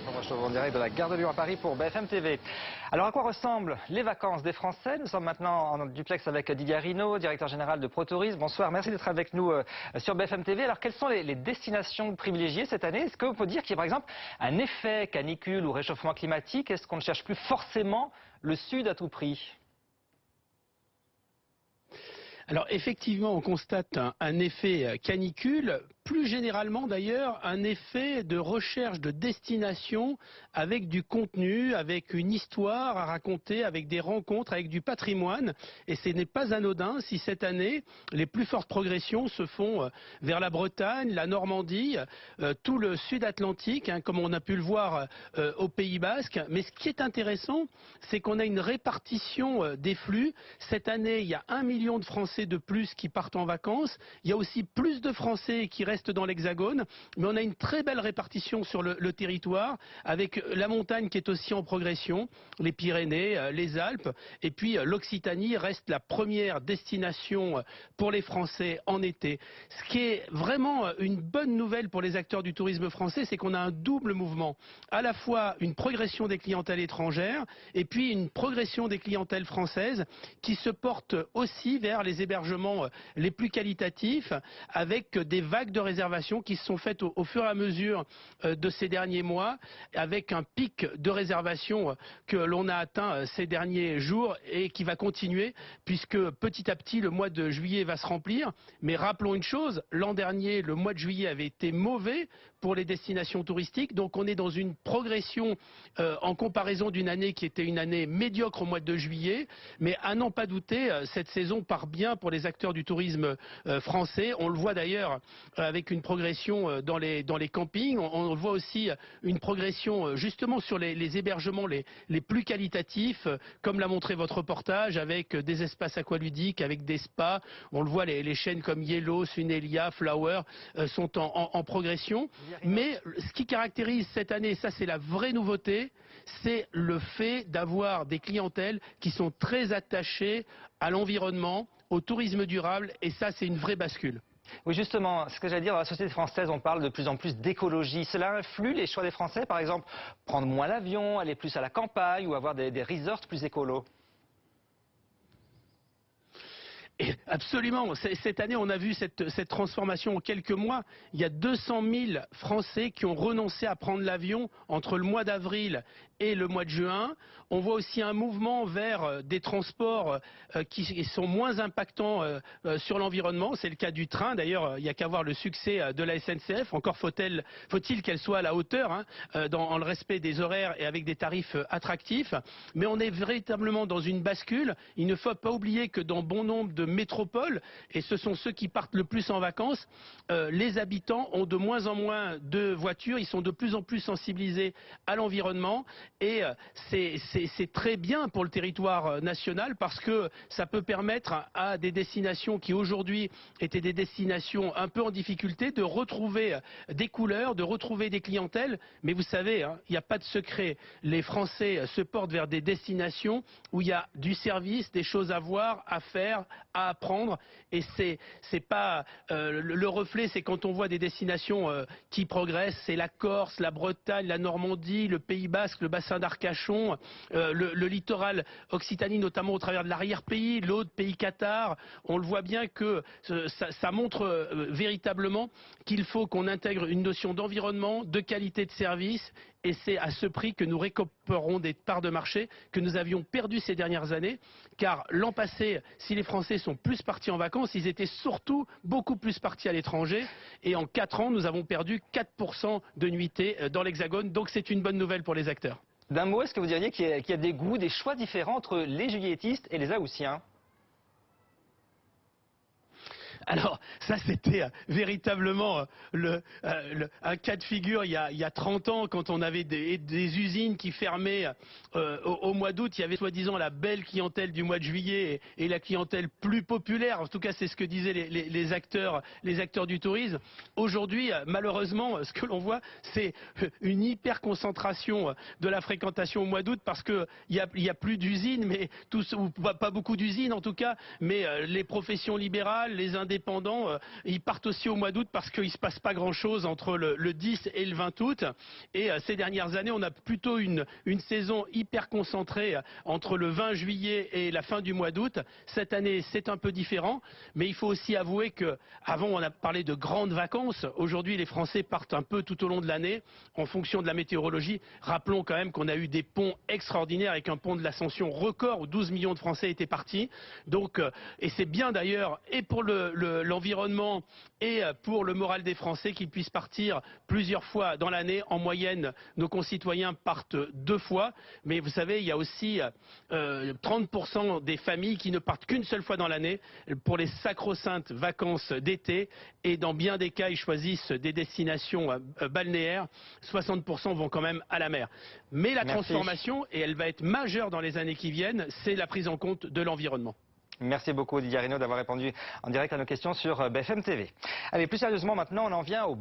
On se retrouve en direct de la gare de Lyon à Paris pour BFM TV. Alors à quoi ressemblent les vacances des Français? Nous sommes maintenant en duplex avec Didier Arrino, directeur général de ProTourisme. Bonsoir, merci d'être avec nous sur BFM TV. Alors quelles sont les destinations privilégiées cette année? Est-ce qu'on peut dire qu'il y a par exemple un effet canicule ou réchauffement climatique? Est-ce qu'on ne cherche plus forcément le sud à tout prix? Alors effectivement, on constate un effet canicule, plus généralement d'ailleurs un effet de recherche de destination avec du contenu, avec une histoire à raconter, avec des rencontres, avec du patrimoine. Et ce n'est pas anodin si cette année, les plus fortes progressions se font vers la Bretagne, la Normandie, tout le sud-Atlantique, comme on a pu le voir au Pays Basque. Mais ce qui est intéressant, c'est qu'on a une répartition des flux. Cette année, il y a 1 million de Français de plus qui partent en vacances. Il y a aussi plus de Français qui restent dans l'Hexagone. Mais on a une très belle répartition sur le territoire, avec la montagne qui est aussi en progression, les Pyrénées, les Alpes. Et puis l'Occitanie reste la première destination pour les Français en été. Ce qui est vraiment une bonne nouvelle pour les acteurs du tourisme français, c'est qu'on a un double mouvement. À la fois une progression des clientèles étrangères et puis une progression des clientèles françaises qui se portent aussi vers les hébergements les plus qualitatifs, avec des vagues de réservations qui se sont faites au fur et à mesure de ces derniers mois, avec un pic de réservations que l'on a atteint ces derniers jours et qui va continuer, puisque petit à petit le mois de juillet va se remplir. Mais rappelons une chose, l'an dernier le mois de juillet avait été mauvais pour les destinations touristiques, donc on est dans une progression en comparaison d'une année qui était une année médiocre au mois de juillet. Mais à n'en pas douter, cette saison part bien pour les acteurs du tourisme français. On le voit d'ailleurs avec une progression dans les campings. On voit aussi une progression justement sur les hébergements les plus qualitatifs, comme l'a montré votre reportage, avec des espaces aqualudiques, avec des spas. On le voit, les chaînes comme Yellow, Sunelia, Flower sont en progression. Mais ce qui caractérise cette année, et ça c'est la vraie nouveauté, c'est le fait d'avoir des clientèles qui sont très attachées à l'environnement, au tourisme durable, et ça c'est une vraie bascule. Oui, justement, ce que j'allais dire, dans la société française, on parle de plus en plus d'écologie. Cela influe les choix des Français, par exemple, prendre moins l'avion, aller plus à la campagne ou avoir des resorts plus écolos? Et absolument. Cette année, on a vu cette transformation en quelques mois. Il y a 200 000 Français qui ont renoncé à prendre l'avion entre le mois d'avril et le mois de juin. On voit aussi un mouvement vers des transports qui sont moins impactants sur l'environnement. C'est le cas du train. D'ailleurs, il n'y a qu'à voir le succès de la SNCF. Encore faut-il qu'elle soit à la hauteur, dans le respect des horaires et avec des tarifs attractifs. Mais on est véritablement dans une bascule. Il ne faut pas oublier que dans bon nombre de métropoles, et ce sont ceux qui partent le plus en vacances, les habitants ont de moins en moins de voitures. Ils sont de plus en plus sensibilisés à l'environnement. Et c'est très bien pour le territoire national, parce que ça peut permettre à des destinations qui aujourd'hui étaient des destinations un peu en difficulté de retrouver des couleurs, de retrouver des clientèles. Mais vous savez, il n'y a pas de secret. Les Français se portent vers des destinations où il y a du service, des choses à voir, à faire, à apprendre. Et c'est pas le reflet, c'est quand on voit des destinations qui progressent, c'est la Corse, la Bretagne, la Normandie, le Pays Basque, le bassin d'Arcachon, le littoral Occitanie, notamment au travers de l'arrière-pays, l'autre pays Qatar. On le voit bien que ça montre véritablement qu'il faut qu'on intègre une notion d'environnement, de qualité de service, et c'est à ce prix que nous récupérerons des parts de marché que nous avions perdues ces dernières années. Car l'an passé, si les Français sont plus partis en vacances, ils étaient surtout beaucoup plus partis à l'étranger. Et en 4 ans, nous avons perdu 4% de nuitées dans l'Hexagone. Donc c'est une bonne nouvelle pour les acteurs. D'un mot, est-ce que vous diriez qu'il y a des goûts, des choix différents entre les juilletistes et les Haussiens? Alors, ça, c'était véritablement un cas de figure il y a 30 ans, quand on avait des usines qui fermaient au mois d'août. Il y avait soi-disant la belle clientèle du mois de juillet et la clientèle plus populaire. En tout cas, c'est ce que disaient les acteurs du tourisme. Aujourd'hui, malheureusement, ce que l'on voit, c'est une hyper concentration de la fréquentation au mois d'août, parce qu'il y a plus d'usines, mais ou pas beaucoup d'usines en tout cas, mais les professions libérales, les indépendants, indépendants, ils partent aussi au mois d'août parce qu'il ne se passe pas grand-chose entre le 10 et le 20 août. Et ces dernières années, on a plutôt une saison hyper concentrée entre le 20 juillet et la fin du mois d'août. Cette année, c'est un peu différent, mais il faut aussi avouer qu'avant, on a parlé de grandes vacances. Aujourd'hui, les Français partent un peu tout au long de l'année en fonction de la météorologie. Rappelons quand même qu'on a eu des ponts extraordinaires avec un pont de l'Ascension record où 12 millions de Français étaient partis. Donc, et c'est bien d'ailleurs, et pour l'environnement et pour le moral des Français qu'ils puissent partir plusieurs fois dans l'année. En moyenne, nos concitoyens partent 2 fois. Mais vous savez, il y a aussi 30% des familles qui ne partent qu'une seule fois dans l'année pour les sacro-saintes vacances d'été. Et dans bien des cas, ils choisissent des destinations balnéaires. 60% vont quand même à la mer. Mais la transformation, et elle va être majeure dans les années qui viennent, c'est la prise en compte de l'environnement. Merci beaucoup Didier Arinaud d'avoir répondu en direct à nos questions sur BFM TV. Allez, plus sérieusement maintenant, on en vient au